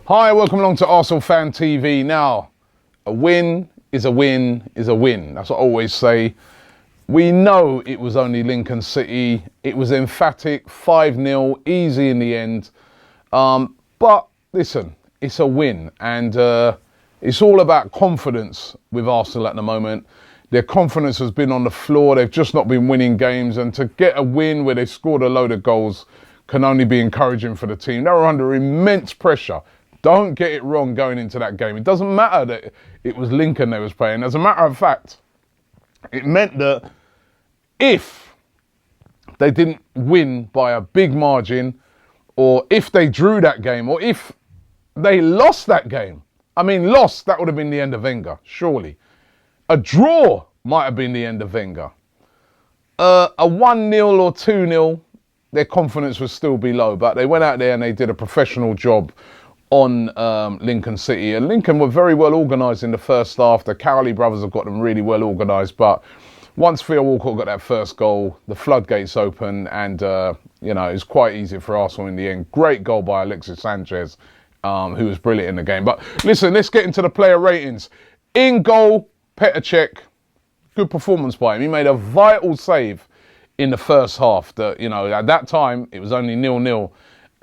Hi, welcome along to ArsenalFanTV. Now, a win is a win is a win. That's what I always say. We know it was only Lincoln City. It was emphatic, 5-0, easy in the end. But listen, it's a win. And it's all about confidence with Arsenal at the moment. Their confidence has been on the floor. They've just not been winning games. And to get a win where they scored a load of goals can only be encouraging for the team. They were under immense pressure. Don't get it wrong going into that game. It doesn't matter that it was Lincoln they was playing. As a matter of fact, it meant that if they didn't win by a big margin, or if they drew that game, or if they lost that game, that would have been the end of Wenger, surely. A draw might have been the end of Wenger. A 1-0 or 2-0, their confidence would still be low, but they went out there and they did a professional job on Lincoln City. And Lincoln were very well organised in the first half. The Cowley brothers have got them really well organised, but once Theo Walcott got that first goal, the floodgates opened, and it was quite easy for Arsenal in the end. Great goal by Alexis Sanchez, who was brilliant in the game. But listen, let's get into the player ratings. In goal, Petr Cech, good performance by him. He made a vital save in the first half. At that time, it was only 0-0.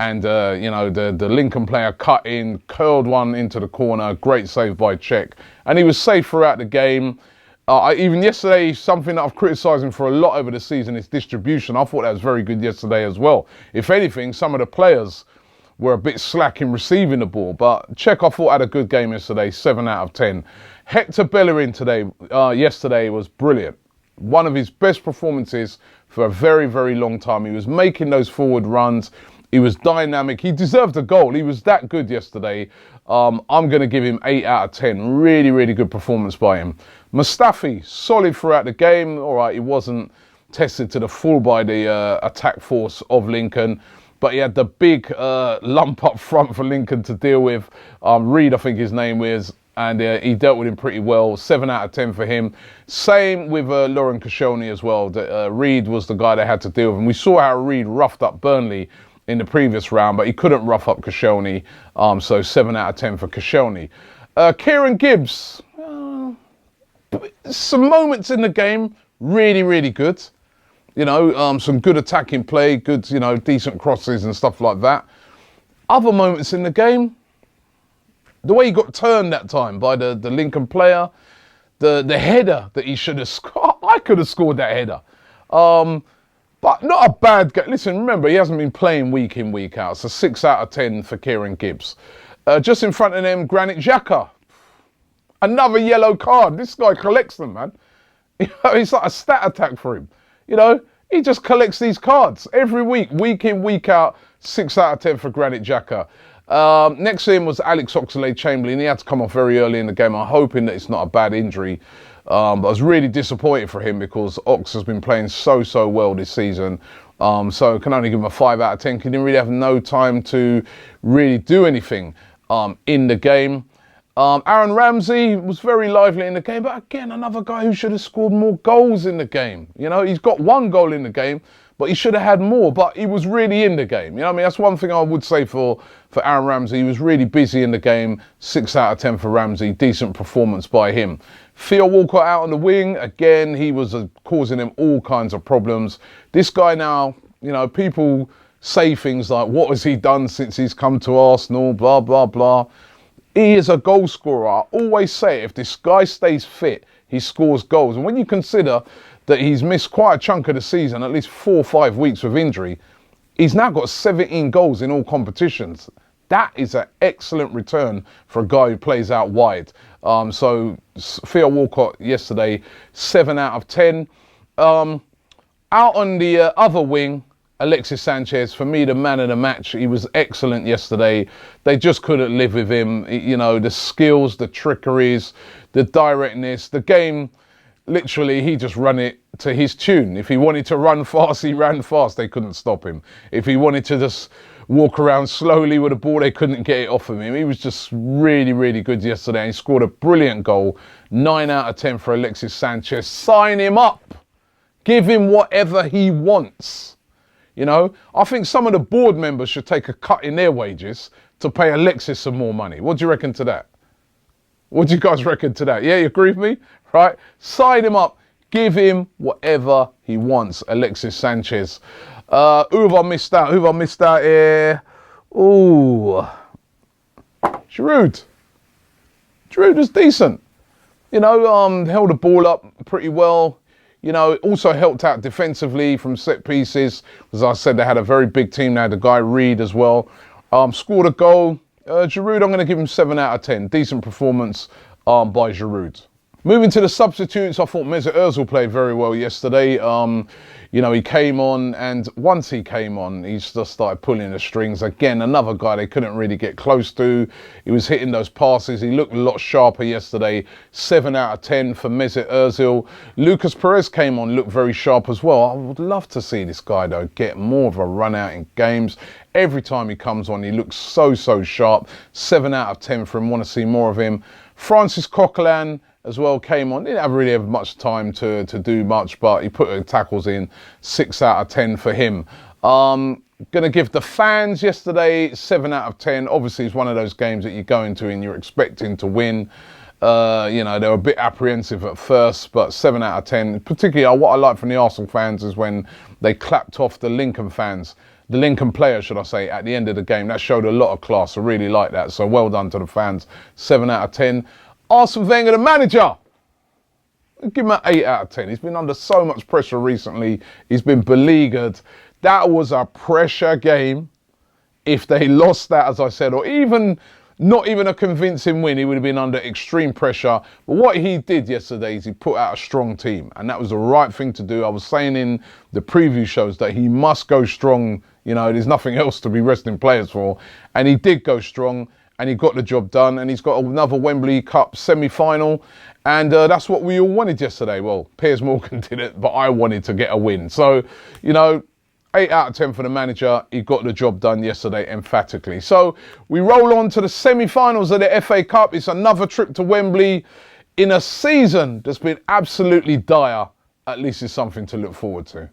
And, the Lincoln player cut in, curled one into the corner. Great save by Cech. And he was safe throughout the game. Even yesterday, something that I've criticised him for a lot over the season is distribution. I thought that was very good yesterday as well. If anything, some of the players were a bit slack in receiving the ball. But Cech, I thought, had a good game yesterday, 7 out of 10. Hector Bellerin yesterday was brilliant. One of his best performances for a very, very long time. He was making those forward runs. He was dynamic. He deserved a goal. He was that good yesterday. I'm going to give him 8 out of 10. Really, really good performance by him. Mustafi, solid throughout the game. All right, he wasn't tested to the full by the attack force of Lincoln, but he had the big lump up front for Lincoln to deal with. Reed, I think his name is, and he dealt with him pretty well. 7 out of 10 for him. Same with Laurent Koscielny as well. Reed was the guy they had to deal with. And we saw how Reed roughed up Burnley in the previous round, but he couldn't rough up Koscielny. So 7 out of 10 for Koscielny. Kieran Gibbs, some moments in the game, really, really good. Some good attacking play, good, decent crosses and stuff like that. Other moments in the game, the way he got turned that time by the Lincoln player, the header that he should have scored. I could have scored that header. But not a bad game. Listen, remember, he hasn't been playing week in, week out. So 6 out of 10 for Kieran Gibbs. Just in front of them, Granit Xhaka. Another yellow card. This guy collects them, man. It's like a stat attack for him. He just collects these cards every week in, week out. 6 out of 10 for Granit Xhaka. Next to him was Alex Oxlade-Chamberlain. He had to come off very early in the game. I'm hoping that it's not a bad injury. But I was really disappointed for him because Ox has been playing so well this season. So I can only give him a 5 out of 10. He didn't really have no time to really do anything in the game. Aaron Ramsey was very lively in the game, but again, another guy who should have scored more goals in the game. He's got 1 goal in the game, but he should have had more, but he was really in the game. That's one thing I would say for Aaron Ramsey. He was really busy in the game. 6 out of 10 for Ramsey. Decent performance by him. Theo Walcott out on the wing. Again, he was causing him all kinds of problems. This guy now, people say things like, what has he done since he's come to Arsenal? Blah, blah, blah. He is a goal scorer. I always say, if this guy stays fit, he scores goals. And when you consider that he's missed quite a chunk of the season, at least 4 or 5 weeks with injury, he's now got 17 goals in all competitions. That is an excellent return for a guy who plays out wide. So Theo Walcott yesterday, 7 out of 10. Out on the other wing, Alexis Sanchez, for me, the man of the match. He was excellent yesterday. They just couldn't live with him. The skills, the trickeries, the directness, the game. Literally, he just ran it to his tune. If he wanted to run fast, he ran fast. They couldn't stop him. If he wanted to just walk around slowly with the ball, they couldn't get it off of him. He was just really, really good yesterday. And he scored a brilliant goal. 9 out of 10 for Alexis Sanchez. Sign him up. Give him whatever he wants. You know, I think some of the board members should take a cut in their wages to pay Alexis some more money. What do you reckon to that? What do you guys reckon to that? Yeah, you agree with me? Right? Sign him up. Give him whatever he wants, Alexis Sanchez. Who have I missed out? Who have I missed out here? Ooh. Giroud. Giroud was decent. You know, held the ball up pretty well. You know, also helped out defensively from set pieces. As I said, they had a very big team. They had the guy Reed as well. Scored a goal. Giroud, I'm going to give him 7 out of 10. Decent performance by Giroud. Moving to the substitutes, I thought Mesut Ozil played very well yesterday. You know, he came on, and once he came on, he just started pulling the strings. Again, another guy they couldn't really get close to. He was hitting those passes. He looked a lot sharper yesterday. 7 out of 10 for Mesut Ozil. Lucas Perez came on, looked very sharp as well. I would love to see this guy, though, get more of a run out in games. Every time he comes on, he looks so sharp. 7 out of 10 for him. Want to see more of him. Francis Coquelin as well came on. Didn't really have much time to do much, but he put the tackles in. 6 out of 10 for him. Gonna give the fans yesterday 7 out of 10. Obviously, it's one of those games that you go into and you're expecting to win. You know, they were a bit apprehensive at first, but 7 out of 10. Particularly, what I like from the Arsenal fans is when they clapped off the Lincoln fans. The Lincoln players, should I say, at the end of the game. That showed a lot of class. I really like that. So well done to the fans. 7 out of 10. Arsene Wenger, the manager. Give him an 8 out of 10. He's been under so much pressure recently. He's been beleaguered. That was a pressure game. If they lost that, as I said, or even not even a convincing win, he would have been under extreme pressure. But what he did yesterday is he put out a strong team, and that was the right thing to do. I was saying in the preview shows that he must go strong. You know, there's nothing else to be resting players for. And he did go strong, and he got the job done, and he's got another Wembley Cup semi-final. And that's what we all wanted yesterday. Well, Piers Morgan did it, but I wanted to get a win. So, you know, 8 out of 10 for the manager. He got the job done yesterday emphatically. So we roll on to the semi-finals of the FA Cup. It's another trip to Wembley in a season that's been absolutely dire. At least it's something to look forward to.